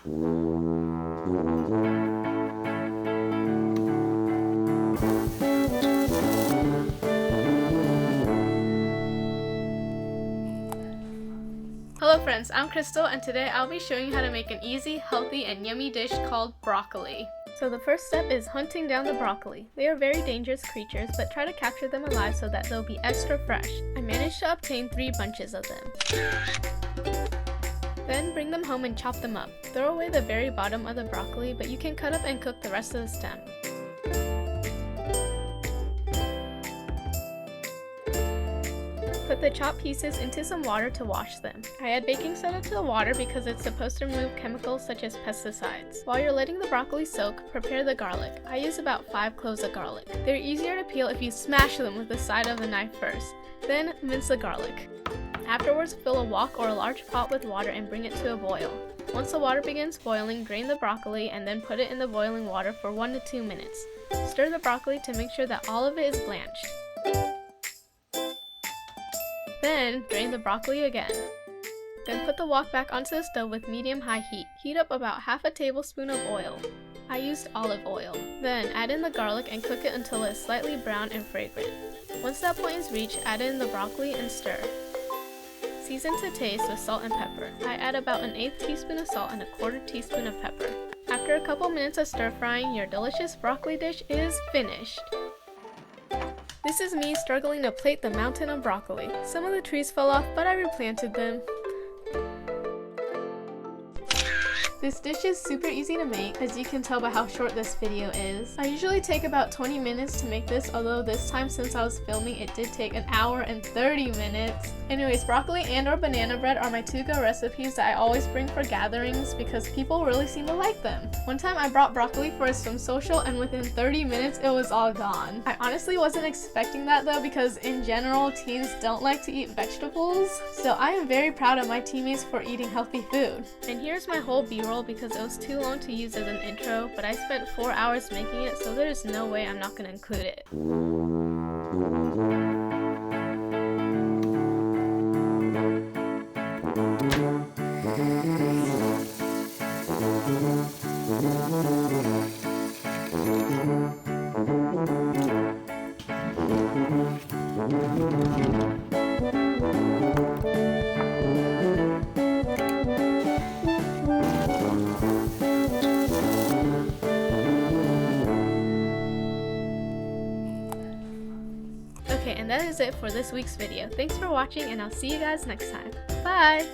Hello friends, I'm Crystal and today I'll be showing you how to make an easy, healthy, and yummy dish called broccoli. So the first step is hunting down the broccoli. They are very dangerous creatures, but try to capture them alive so that they'll be extra fresh. I managed to obtain 3 bunches of them. Then bring them home and chop them up. Throw away the very bottom of the broccoli, but you can cut up and cook the rest of the stem. Put the chopped pieces into some water to wash them. I add baking soda to the water because it's supposed to remove chemicals such as pesticides. While you're letting the broccoli soak, prepare the garlic. I use about 5 cloves of garlic. They're easier to peel if you smash them with the side of the knife first. Then mince the garlic. Afterwards, fill a wok or a large pot with water and bring it to a boil. Once the water begins boiling, drain the broccoli and then put it in the boiling water for 1 to 2 minutes. Stir the broccoli to make sure that all of it is blanched. Then, drain the broccoli again. Then put the wok back onto the stove with medium-high heat. Heat up about half a tablespoon of oil. I used olive oil. Then, add in the garlic and cook it until it's slightly brown and fragrant. Once that point is reached, add in the broccoli and stir. Season to taste with salt and pepper. I add about 1/8 teaspoon of salt and 1/4 teaspoon of pepper. After a couple minutes of stir frying, your delicious broccoli dish is finished. This is me struggling to plate the mountain of broccoli. Some of the trees fell off, but I replanted them. This dish is super easy to make, as you can tell by how short this video is. I usually take about 20 minutes to make this, although this time since I was filming it did take 1 hour and 30 minutes. Anyways, broccoli and or banana bread are my to-go recipes that I always bring for gatherings because people really seem to like them. One time I brought broccoli for a swim social and within 30 minutes it was all gone. I honestly wasn't expecting that though because in general teens don't like to eat vegetables, so I am very proud of my teammates for eating healthy food. And here's my whole B-roll because it was too long to use as an intro, but I spent 4 hours making it, so there's no way I'm not going to include it. Okay, and that is it for this week's video. Thanks for watching and I'll see you guys next time. Bye!